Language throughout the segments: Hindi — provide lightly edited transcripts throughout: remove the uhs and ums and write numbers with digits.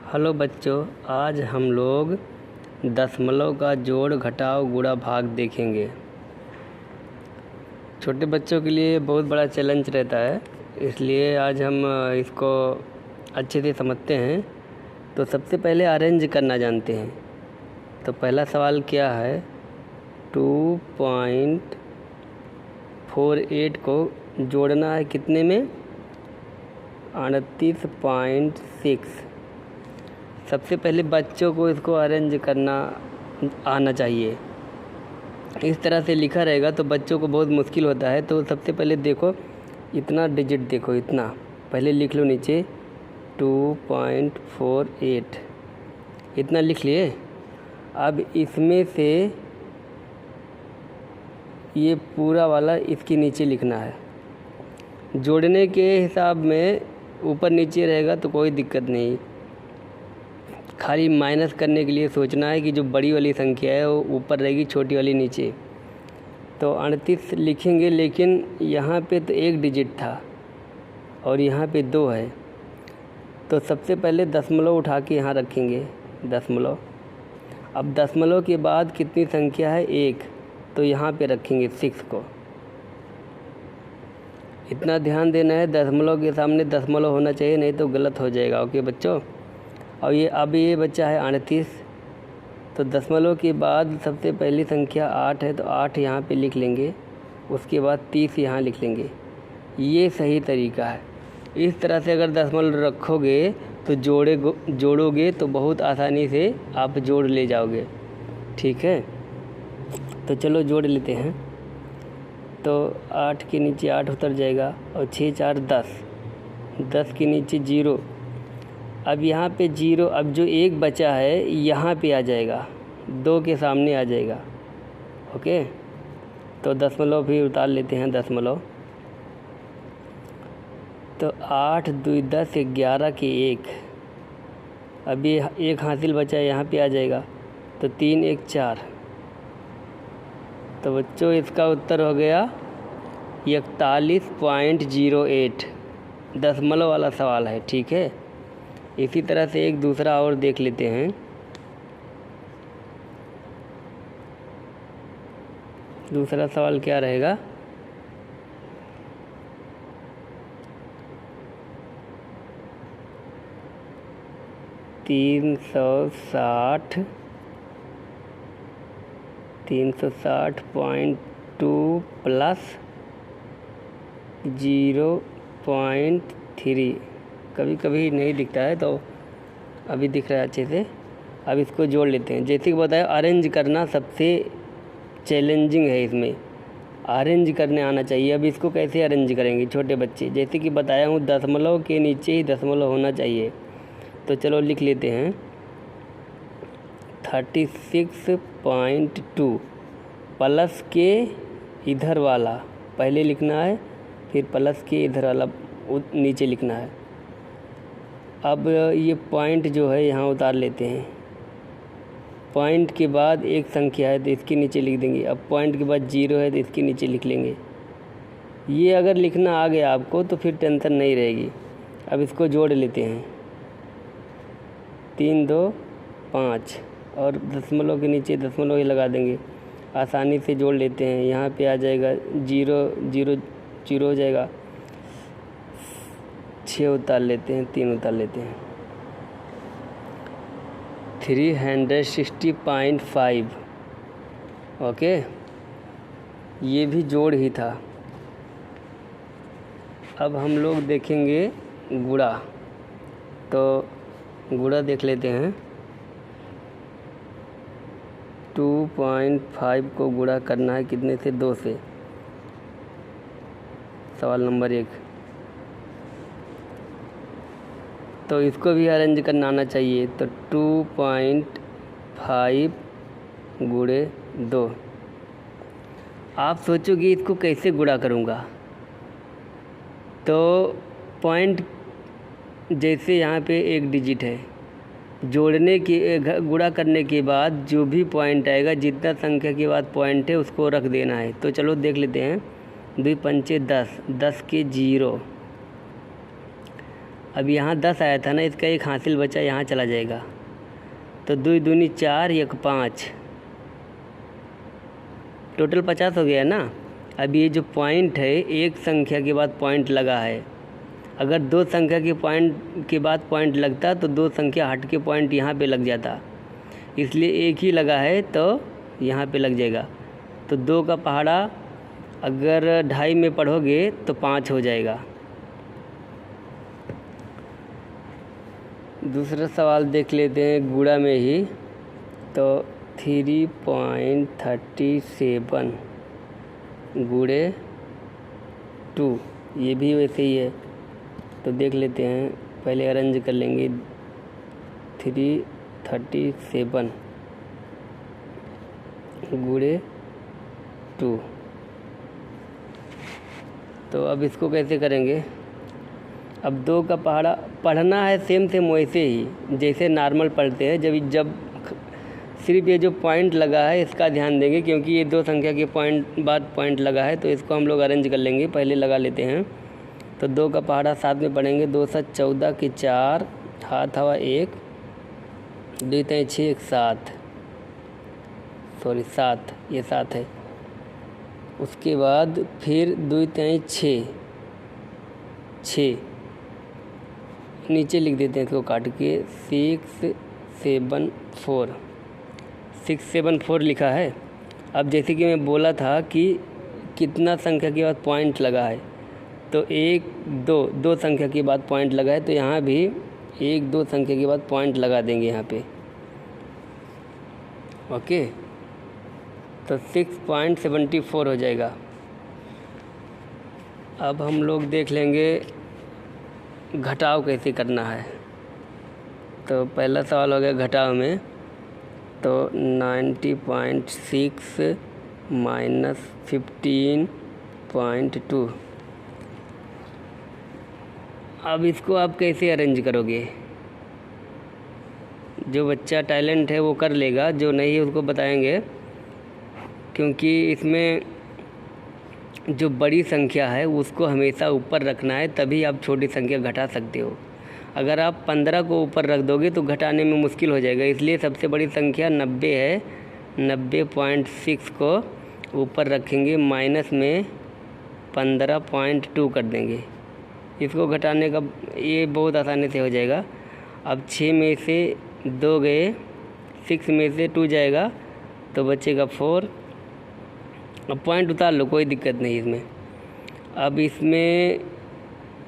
हेलो बच्चों, आज हम लोग दशमलव का जोड़ घटाव गुणा भाग देखेंगे। छोटे बच्चों के लिए बहुत बड़ा चैलेंज रहता है, इसलिए आज हम इसको अच्छे से समझते हैं। तो सबसे पहले अरेंज करना जानते हैं। तो पहला सवाल क्या है, 2.48 को जोड़ना है कितने में, 38.6। सबसे पहले बच्चों को इसको अरेंज करना आना चाहिए। इस तरह से लिखा रहेगा तो बच्चों को बहुत मुश्किल होता है। तो सबसे पहले देखो, इतना डिजिट देखो, इतना पहले लिख लो नीचे 2.48, इतना लिख लिए। अब इसमें से ये पूरा वाला इसके नीचे लिखना है। जोड़ने के हिसाब में ऊपर नीचे रहेगा तो कोई दिक्कत नहीं, खाली माइनस करने के लिए सोचना है कि जो बड़ी वाली संख्या है वो ऊपर रहेगी, छोटी वाली नीचे। तो 38 लिखेंगे, लेकिन यहाँ पे तो एक डिजिट था और यहाँ पे 2 है। तो सबसे पहले दशमलव उठा के यहाँ रखेंगे, दशमलव। अब दशमलव के बाद कितनी संख्या है, 1, तो यहाँ पे रखेंगे 6 को। इतना ध्यान देना है, दशमलव के सामने दशमलव होना चाहिए, नहीं तो गलत हो जाएगा। ओके बच्चों। और ये बच्चा है 38, तो दशमलव के बाद सबसे पहली संख्या 8 है, तो 8 यहाँ पे लिख लेंगे, उसके बाद 30 यहाँ लिख लेंगे। ये सही तरीका है। इस तरह से अगर दशमलव रखोगे तो जोड़ोगे तो बहुत आसानी से आप जोड़ ले जाओगे। ठीक है, तो चलो जोड़ लेते हैं। तो 8 के नीचे 8 उतर जाएगा और 6 4 10, 10 के नीचे 0। अब यहाँ पे 0, अब जो एक बचा है यहाँ पे आ जाएगा, 2 के सामने आ जाएगा। ओके, तो दशमलव भी उतार लेते हैं, दशमलव। तो 8 2 10, 11 के 1, अभी एक हासिल बचा है, यहाँ पे आ जाएगा। तो 3 1 4। तो बच्चों इसका उत्तर हो गया 41.08। दशमलव वाला सवाल है। ठीक है, इसी तरह से एक दूसरा और देख लेते हैं। दूसरा सवाल क्या रहेगा, तीन सौ साठ 360.2 प्लस 0.3। कभी कभी नहीं दिखता है, तो अभी दिख रहा है अच्छे से। अब इसको जोड़ लेते हैं। जैसे कि बताया, अरेंज करना सबसे चैलेंजिंग है, इसमें अरेंज करने आना चाहिए। अब इसको कैसे अरेंज करेंगे छोटे बच्चे, जैसे कि बताया हूँ, दशमलव के नीचे ही दशमलव होना चाहिए। तो चलो लिख लेते हैं 36.2 प्लस के इधर वाला पहले लिखना है, फिर प्लस के इधर वाला नीचे लिखना है। अब ये पॉइंट जो है यहाँ उतार लेते हैं। पॉइंट के बाद एक संख्या है तो इसके नीचे लिख देंगे। अब पॉइंट के बाद 0 है तो इसके नीचे लिख लेंगे। ये अगर लिखना आ गया आपको तो फिर टेंशन नहीं रहेगी। अब इसको जोड़ लेते हैं, 3 2 5, और दशमलव के नीचे दशमलव ही लगा देंगे, आसानी से जोड़ लेते हैं। यहाँ पे आ जाएगा 0 0 0 हो जाएगा। 6 उतार लेते हैं, 3 उतार लेते हैं, 360.5। ओके, ये भी जोड़ ही था। अब हम लोग देखेंगे गुणा। तो गुणा देख लेते हैं। 2.5 को गुणा करना है कितने से, 2 से। सवाल नंबर 1। तो इसको भी अरेंज करना आना चाहिए। तो 2.5 गुणे 2। आप सोचोगे इसको कैसे गुणा करूँगा, तो पॉइंट जैसे यहाँ पे एक डिजिट है, जोड़ने के गुणा करने के बाद जो भी पॉइंट आएगा, जितना संख्या के बाद पॉइंट है उसको रख देना है। तो चलो देख लेते हैं। 2 पंचे 10, 10 के 0। अब यहाँ 10 आया था ना, इसका एक हासिल बचा यहाँ चला जाएगा, तो 2 दूनी 4 1 5, टोटल 50 हो गया ना। अब ये जो पॉइंट है, एक संख्या के बाद पॉइंट लगा है, अगर 2 संख्या के पॉइंट के बाद पॉइंट लगता तो 2 संख्या हट के पॉइंट यहाँ पे लग जाता, इसलिए एक ही लगा है तो यहाँ पे लग जाएगा। तो 2 का पहाड़ा अगर 2.5 में पढ़ोगे तो 5 हो जाएगा। दूसरा सवाल देख लेते हैं गुणा में ही, तो 3.37 गुणे 2, ये भी वैसे ही है। तो देख लेते हैं, पहले अरेंज कर लेंगे 337 गुणे 2। तो अब इसको कैसे करेंगे? अब 2 का पहाड़ा पढ़ना है सेम वैसे ही जैसे नॉर्मल पढ़ते हैं। जब सिर्फ ये जो पॉइंट लगा है इसका ध्यान देंगे, क्योंकि ये 2 संख्या के बाद पॉइंट लगा है, तो इसको हम लोग अरेंज कर लेंगे। पहले लगा लेते हैं, तो 2 का पहाड़ा 7 में पढ़ेंगे। 2 7 14 के 4, हाथ हवा 1, 2 3 6 1 7, सॉरी 7, ये 7 है। उसके बाद फिर 2 3 6, नीचे लिख देते हैं इसको काट के, 6 7 4 लिखा है। अब जैसे कि मैं बोला था कि कितना संख्या के बाद पॉइंट लगा है, तो 1 2 संख्या के बाद पॉइंट लगा है, तो यहाँ भी 1 2 संख्या के बाद पॉइंट लगा देंगे यहाँ पे। ओके, तो 6.74 हो जाएगा। अब हम लोग देख लेंगे घटाव कैसे करना है। तो पहला सवाल हो गया घटाव में, तो 90.6 माइनस 15.2। अब इसको आप कैसे अरेंज करोगे? जो बच्चा टैलेंट है वो कर लेगा, जो नहीं है उसको बताएंगे, क्योंकि इसमें जो बड़ी संख्या है उसको हमेशा ऊपर रखना है, तभी आप छोटी संख्या घटा सकते हो। अगर आप 15 को ऊपर रख दोगे तो घटाने में मुश्किल हो जाएगा, इसलिए सबसे बड़ी संख्या 90 है। 90.6 को ऊपर रखेंगे, माइनस में 15.2 कर देंगे। इसको घटाने का ये बहुत आसानी से हो जाएगा। अब 6 में से 2 गए, 6 में से 2 जाएगा, तो बचेगा 4। अब पॉइंट उतार लो, कोई दिक्कत नहीं इसमें। अब इसमें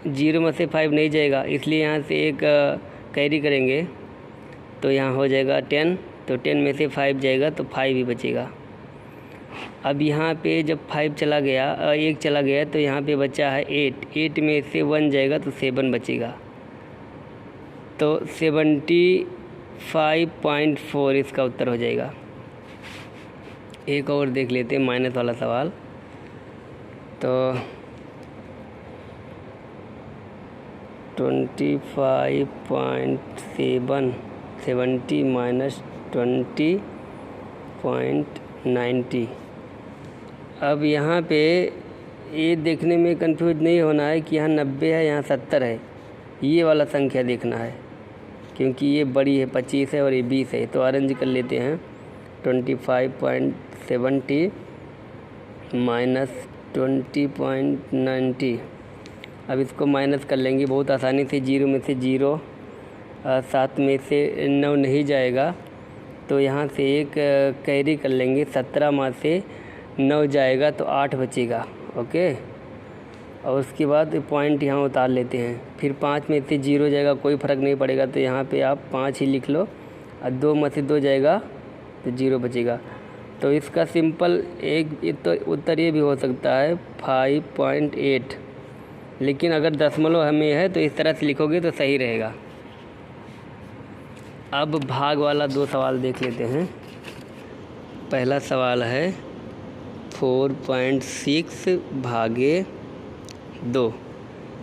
0 में से 5 नहीं जाएगा, इसलिए यहाँ से एक कैरी करेंगे, तो यहाँ हो जाएगा 10। तो 10 में से 5 जाएगा तो 5 ही बचेगा। अब यहाँ पे जब 5 चला गया, 1 चला गया, तो यहाँ पे बचा है 8। 8 में से 1 जाएगा तो 7 बचेगा, तो 75.4 इसका उत्तर हो जाएगा। एक और देख लेते हैं माइनस वाला सवाल। तो 25.7 70 माइनस 20.90। अब यहाँ पे ये देखने में कंफ्यूज नहीं होना है कि यहाँ 90 है, यहाँ 70 है, ये वाला संख्या देखना है, क्योंकि ये बड़ी है 25 है और ये 20 है। तो अरेंज कर लेते हैं, 25.70 माइनस 20.90। अब इसको माइनस कर लेंगे बहुत आसानी से। 0 में से 0, 7 में से 9 नहीं जाएगा, तो यहाँ से एक कैरी कर लेंगे। 17 में से 9 जाएगा तो 8 बचेगा। ओके, और उसके बाद पॉइंट यहाँ उतार लेते हैं। फिर 5 में से 0 जाएगा, कोई फ़र्क नहीं पड़ेगा, तो यहाँ पे आप 5 ही लिख लो। और 2 में से 2 जाएगा तो 0 बचेगा। तो इसका सिंपल एक तो उत्तर ये भी हो सकता है 5.8, लेकिन अगर दशमलव हमें है तो इस तरह से लिखोगे तो सही रहेगा। अब भाग वाला 2 सवाल देख लेते हैं। पहला सवाल है 4.6 भागे 2।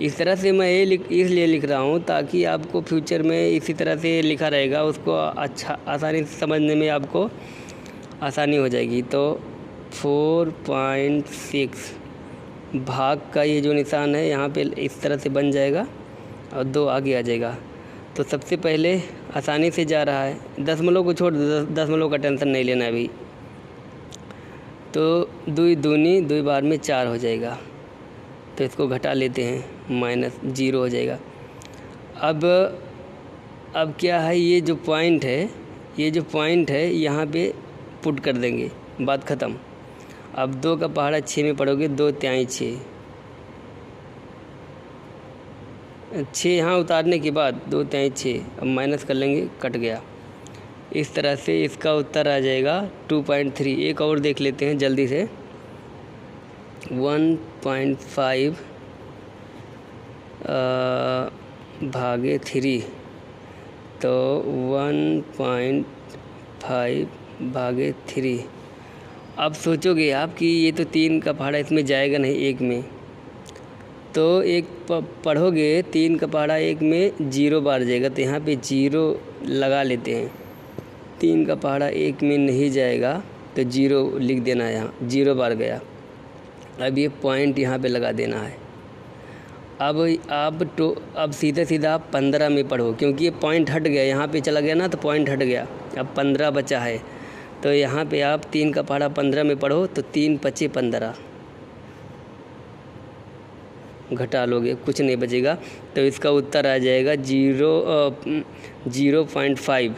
इस तरह से मैं ये इसलिए लिख रहा हूँ ताकि आपको फ्यूचर में इसी तरह से लिखा रहेगा, उसको अच्छा आसानी से समझने में आपको आसानी हो जाएगी। तो 4.6 भाग का ये जो निशान है यहाँ पे इस तरह से बन जाएगा, और 2 आगे आ जाएगा। तो सबसे पहले आसानी से जा रहा है, दशमलव को छोड़ दो, दशमलव का टेंशन नहीं लेना अभी। तो 2 दूनी 2 बार में 4 हो जाएगा, तो इसको घटा लेते हैं, -0 हो जाएगा। अब क्या है, ये जो पॉइंट है यहाँ पे पुट कर देंगे, बात ख़त्म। अब 2 का पहाड़ा 6 में पढ़ोगे, 2 तिहाई 6 यहाँ उतारने के बाद 2 तिहाई 6, अब माइनस कर लेंगे, कट गया। इस तरह से इसका उत्तर आ जाएगा 2.3। एक और देख लेते हैं जल्दी से, 1.5 भागे 3, तो 1.5 भागे 3। अब सोचोगे आप कि ये तो 3 का पहाड़ा इसमें जाएगा नहीं, 1 में, तो एक पढ़ोगे 3 का पहाड़ा 1 में 0 बार जाएगा, तो यहाँ पे 0 लगा लेते हैं। 3 का पहाड़ा 1 में नहीं जाएगा तो 0 लिख देना है, यहाँ 0 बार गया। अब ये पॉइंट यहाँ पे लगा देना है। अब सीधा आप 15 में पढ़ो, क्योंकि ये पॉइंट हट गया, यहाँ पे चला गया ना, तो पॉइंट हट गया। अब 15 बचा है, तो यहाँ पे आप 3 का पहाड़ा 15 में पढ़ो, तो 3 × 5 = 15, घटा लोगे, कुछ नहीं बचेगा। तो इसका उत्तर आ जाएगा 0.5।